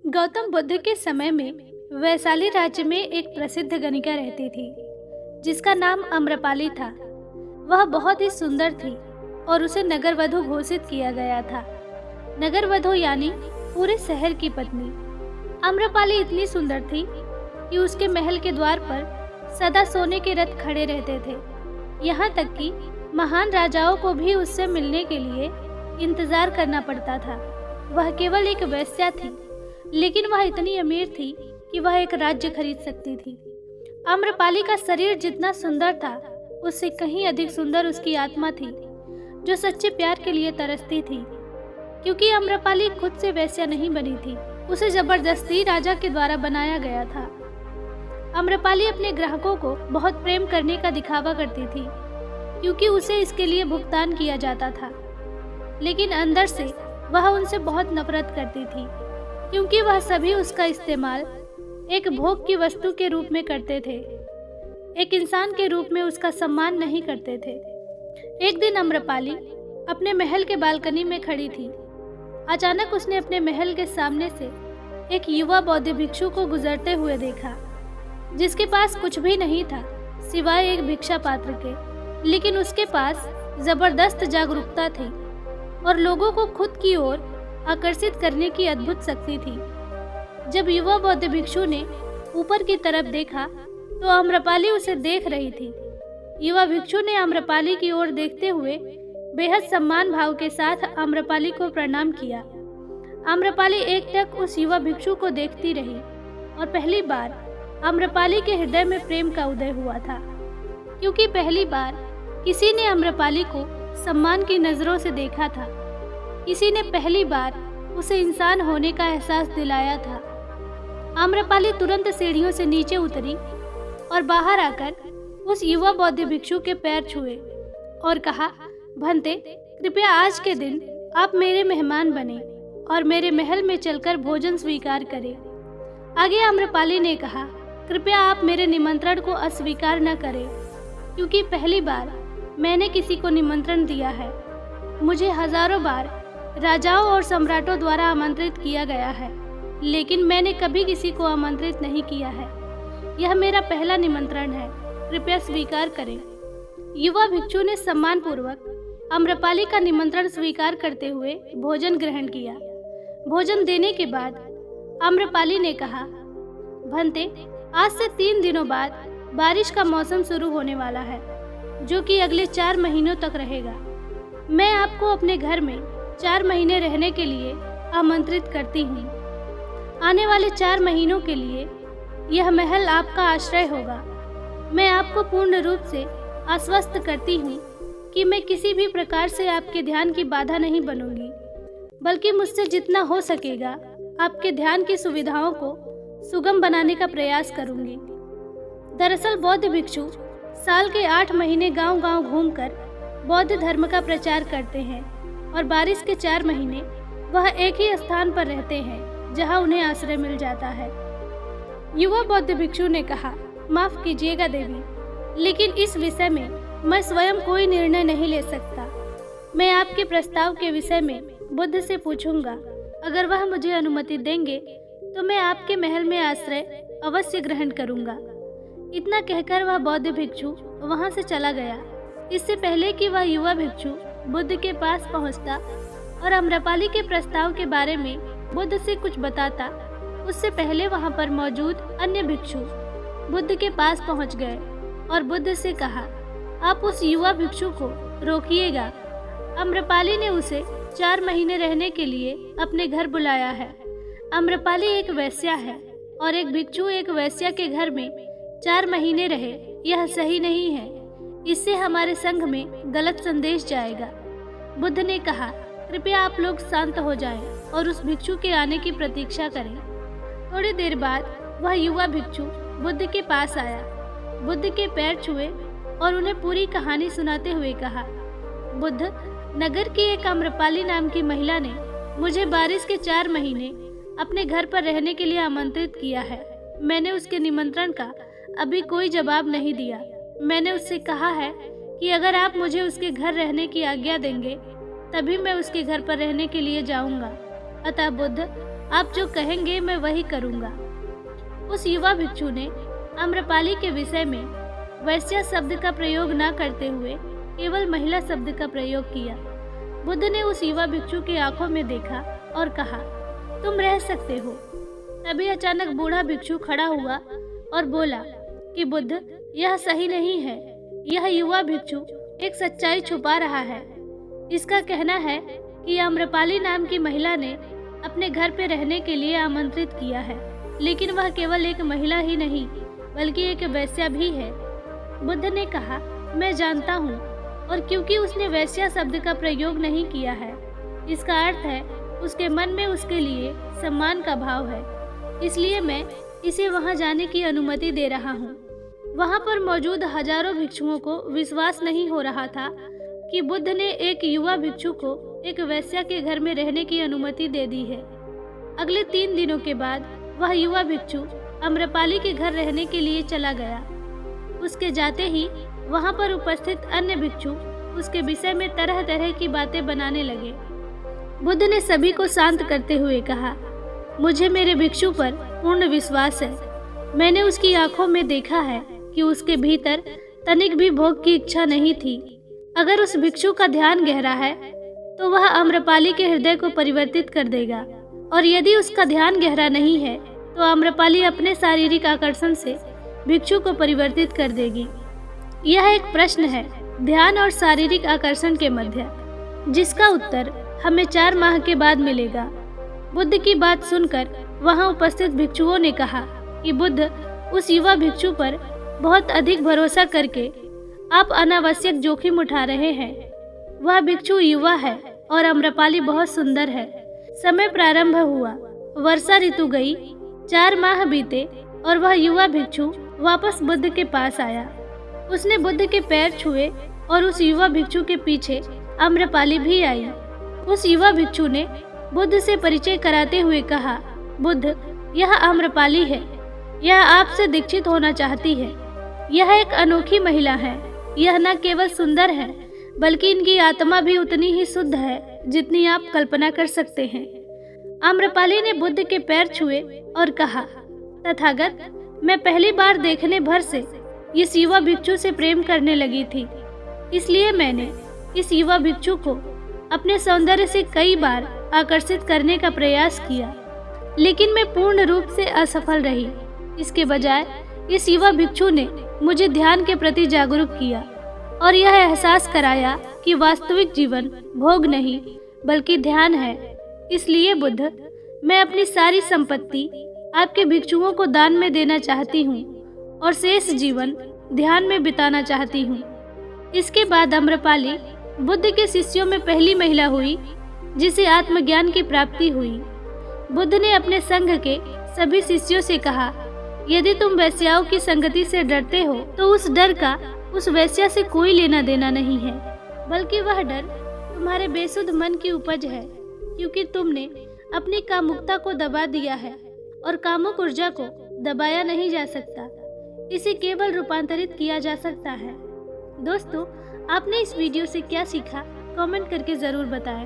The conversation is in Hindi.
गौतम बुद्ध के समय में वैशाली राज्य में एक प्रसिद्ध गणिका रहती थी जिसका नाम अम्रपाली था। वह बहुत ही सुंदर थी और उसे नगरवधु घोषित किया गया था। नगरवधु यानी पूरे शहर की पत्नी। अम्रपाली इतनी सुंदर थी कि उसके महल के द्वार पर सदा सोने के रथ खड़े रहते थे। यहाँ तक कि महान राजाओं को भी उससे मिलने के लिए इंतजार करना पड़ता था। वह केवल एक वेश्या थी, लेकिन वह इतनी अमीर थी कि वह एक राज्य खरीद सकती थी। आम्रपाली का शरीर जितना सुंदर था, उससे कहीं अधिक सुंदर उसकी आत्मा थी, जो सच्चे प्यार के लिए तरसती थी। क्योंकि आम्रपाली खुद से वेश्या नहीं बनी थी, उसे जबरदस्ती राजा के द्वारा बनाया गया था। आम्रपाली अपने ग्राहकों को बहुत प्रेम करने का दिखावा करती थी, क्योंकि उसे इसके लिए भुगतान किया जाता था। लेकिन अंदर से वह उनसे बहुत नफरत करती थी, क्योंकि वह सभी उसका इस्तेमाल एक भोग की वस्तु के रूप में करते थे, एक इंसान के रूप में उसका सम्मान नहीं करते थे। एक दिन आम्रपाली अपने महल के बालकनी में खड़ी थी। अचानक उसने अपने महल के सामने से एक युवा बौद्ध भिक्षु को गुजरते हुए देखा, जिसके पास कुछ भी नहीं था सिवाय एक भिक्षा पात्र के। लेकिन उसके पास जबरदस्त जागरूकता थी और लोगों को खुद की ओर आकर्षित करने की अद्भुत शक्ति थी। जब युवा बौद्ध भिक्षु ने ऊपर की तरफ देखा तो आम्रपाली उसे देख रही थी। युवा भिक्षु ने आम्रपाली की ओर देखते हुए बेहद सम्मान भाव के साथ आम्रपाली को प्रणाम किया। आम्रपाली एकटक उस युवा भिक्षु को देखती रही और पहली बार आम्रपाली के हृदय में प्रेम का उदय हुआ था, क्योंकि पहली बार किसी ने आम्रपाली को सम्मान की नजरों से देखा था। किसी ने पहली बार उसे इंसान होने का एहसास दिलाया था। आम्रपाली तुरंत सीढ़ियों से नीचे उतरी और बाहर आकर उस युवा बौद्ध भिक्षु के पैर छुए और कहा, भंते, कृपया आज के दिन आप मेरे मेहमान बने और मेरे महल में चलकर भोजन स्वीकार करें। आगे आम्रपाली ने कहा, कृपया आप मेरे निमंत्रण को अस्वीकार न करें, क्योंकि पहली बार मैंने किसी को निमंत्रण दिया है। मुझे हजारों बार राजाओं और सम्राटों द्वारा आमंत्रित किया गया है, लेकिन मैंने कभी किसी को आमंत्रित नहीं किया है। यह मेरा पहला निमंत्रण है, कृपया स्वीकार करें। युवा भिक्षु ने सम्मानपूर्वक आम्रपाली का निमंत्रण स्वीकार करते हुए भोजन ग्रहण किया। भोजन देने के बाद आम्रपाली ने कहा, भंते, आज से 3 दिनों बाद बारिश का मौसम शुरू होने वाला है, जो कि अगले 4 महीनों तक रहेगा। मैं आपको अपने घर में 4 महीने रहने के लिए आमंत्रित करती हूँ। आने वाले 4 महीनों के लिए यह महल आपका आश्रय होगा। मैं आपको पूर्ण रूप से आश्वस्त करती हूँ कि मैं किसी भी प्रकार से आपके ध्यान की बाधा नहीं बनूंगी, बल्कि मुझसे जितना हो सकेगा आपके ध्यान की सुविधाओं को सुगम बनाने का प्रयास करूंगी। दरअसल बौद्ध भिक्षु साल के 8 महीने गांव-गांव घूमकर बौद्ध धर्म का प्रचार करते हैं और बारिश के 4 महीने वह एक ही स्थान पर रहते हैं जहां उन्हें आश्रय मिल जाता है। युवा बौद्ध भिक्षु ने कहा, माफ कीजिएगा देवी, लेकिन इस विषय में मैं स्वयं कोई निर्णय नहीं ले सकता। मैं आपके प्रस्ताव के विषय में बुद्ध से पूछूंगा। अगर वह मुझे अनुमति देंगे तो मैं आपके महल में आश्रय अवश्य ग्रहण करूंगा। इतना कहकर वह बौद्ध भिक्षु वहां से चला गया। इससे पहले कि वह युवा भिक्षु बुद्ध के पास पहुंचता और आम्रपाली के प्रस्ताव के बारे में बुद्ध से कुछ बताता, उससे पहले वहां पर मौजूद अन्य भिक्षु बुद्ध के पास पहुंच गए और बुद्ध से कहा, आप उस युवा भिक्षु को रोकिएगा। आम्रपाली ने उसे 4 महीने रहने के लिए अपने घर बुलाया है। आम्रपाली एक वेश्या है और एक भिक्षु एक वेश्या के घर में 4 महीने रहे, यह सही नहीं है। इससे हमारे संघ में गलत संदेश जाएगा। बुद्ध ने कहा, कृपया आप लोग शांत हो जाएं और उस भिक्षु के आने की प्रतीक्षा करें। थोड़ी देर बाद वह युवा भिक्षु बुद्ध के पास आया, बुद्ध के पैर छुए और उन्हें पूरी कहानी सुनाते हुए कहा, बुद्ध, नगर की एक आम्रपाली नाम की महिला ने मुझे बारिश के 4 महीने अपने घर पर रहने के लिए आमंत्रित किया है। मैंने उसके निमंत्रण का अभी कोई जवाब नहीं दिया। मैंने उससे कहा है कि अगर आप मुझे उसके घर रहने की आज्ञा देंगे तभी मैं उसके घर पर रहने के लिए जाऊंगा। अतः बुद्ध, आप जो कहेंगे मैं वही करूँगा। उस युवा भिक्षु ने आम्रपाली के विषय में वैश्या शब्द का प्रयोग न करते हुए केवल महिला शब्द का प्रयोग किया। बुद्ध ने उस युवा भिक्षु की आंखों में देखा और कहा, तुम रह सकते हो। तभी अचानक बूढ़ा भिक्षु खड़ा हुआ और बोला कि बुद्ध, यह सही नहीं है। यह युवा भिक्षु एक सच्चाई छुपा रहा है। इसका कहना है कि आम्रपाली नाम की महिला ने अपने घर पे रहने के लिए आमंत्रित किया है, लेकिन वह केवल एक महिला ही नहीं बल्कि एक वैश्या भी है। बुद्ध ने कहा, मैं जानता हूँ, और क्योंकि उसने वैश्या शब्द का प्रयोग नहीं किया है, इसका अर्थ है उसके मन में उसके लिए सम्मान का भाव है। इसलिए मैं इसे वहाँ जाने की अनुमति दे रहा हूँ। वहाँ पर मौजूद हजारों भिक्षुओं को विश्वास नहीं हो रहा था कि बुद्ध ने एक युवा भिक्षु को एक वैश्या के घर में रहने की अनुमति दे दी है। अगले 3 दिनों के बाद वह युवा भिक्षु आम्रपाली के घर रहने के लिए चला गया। उसके जाते ही वहाँ पर उपस्थित अन्य भिक्षु उसके विषय में तरह तरह की बातें बनाने लगे। बुद्ध ने सभी को शांत करते हुए कहा, मुझे मेरे भिक्षु पर पूर्ण विश्वास है। मैंने उसकी आंखों में देखा है कि उसके भीतर तनिक भी भोग की इच्छा नहीं थी। अगर उस भिक्षु का ध्यान गहरा है तो वह आम्रपाली के हृदय को परिवर्तित कर देगा, और यदि उसका ध्यान गहरा नहीं है तो आम्रपाली अपने शारीरिक आकर्षण से भिक्षु को परिवर्तित कर देगी। यह एक प्रश्न है ध्यान और शारीरिक आकर्षण के मध्य, जिसका उत्तर हमें 4 माह के बाद मिलेगा। बुद्ध की बात सुनकर वहां उपस्थित भिक्षुओं ने कहा कि बुद्ध, उस युवा भिक्षु पर बहुत अधिक भरोसा करके आप अनावश्यक जोखिम उठा रहे हैं। वह भिक्षु युवा है और आम्रपाली बहुत सुंदर है। समय प्रारंभ हुआ, वर्षा ऋतु गई, 4 माह बीते और वह युवा भिक्षु वापस बुद्ध के पास आया। उसने बुद्ध के पैर छुए और उस युवा भिक्षु के पीछे आम्रपाली भी आई। उस युवा भिक्षु ने बुद्ध से परिचय कराते हुए कहा, बुद्ध, यह आम्रपाली है। यह आपसे दीक्षित होना चाहती है। यह एक अनोखी महिला है। यह न केवल सुंदर है बल्कि इनकी आत्मा भी उतनी ही शुद्ध है जितनी आप कल्पना कर सकते हैं। आम्रपाली ने बुद्ध के पैर छुए और कहा, तथागत, मैं पहली बार देखने भर से इस युवा भिक्षु से प्रेम करने लगी थी। इसलिए मैंने इस युवा भिक्षु को अपने सौंदर्य से कई बार आकर्षित करने का प्रयास किया, लेकिन मैं पूर्ण रूप से असफल रही। इसके बजाय इस युवा भिक्षु ने मुझे ध्यान के प्रति जागरूक किया और यह एहसास कराया कि वास्तविक जीवन भोग नहीं बल्कि ध्यान है। इसलिए बुद्ध, मैं अपनी सारी संपत्ति आपके भिक्षुओं को दान में देना चाहती हूँ और शेष जीवन ध्यान में बिताना चाहती हूँ। इसके बाद आम्रपाली बुद्ध के शिष्यों में पहली महिला हुई जिसे आत्मज्ञान की प्राप्ति हुई। बुद्ध ने अपने संघ के सभी शिष्यों से कहा, यदि तुम वैश्याओं की संगति से डरते हो तो उस डर का उस वैश्या से कोई लेना देना नहीं है, बल्कि वह डर तुम्हारे बेसुध मन की उपज है, क्योंकि तुमने अपनी कामुकता को दबा दिया है और कामुक ऊर्जा को दबाया नहीं जा सकता। इसे केवल रूपांतरित किया जा सकता है। दोस्तों, आपने इस वीडियो से क्या सीखा कमेंट करके ज़रूर बताएं।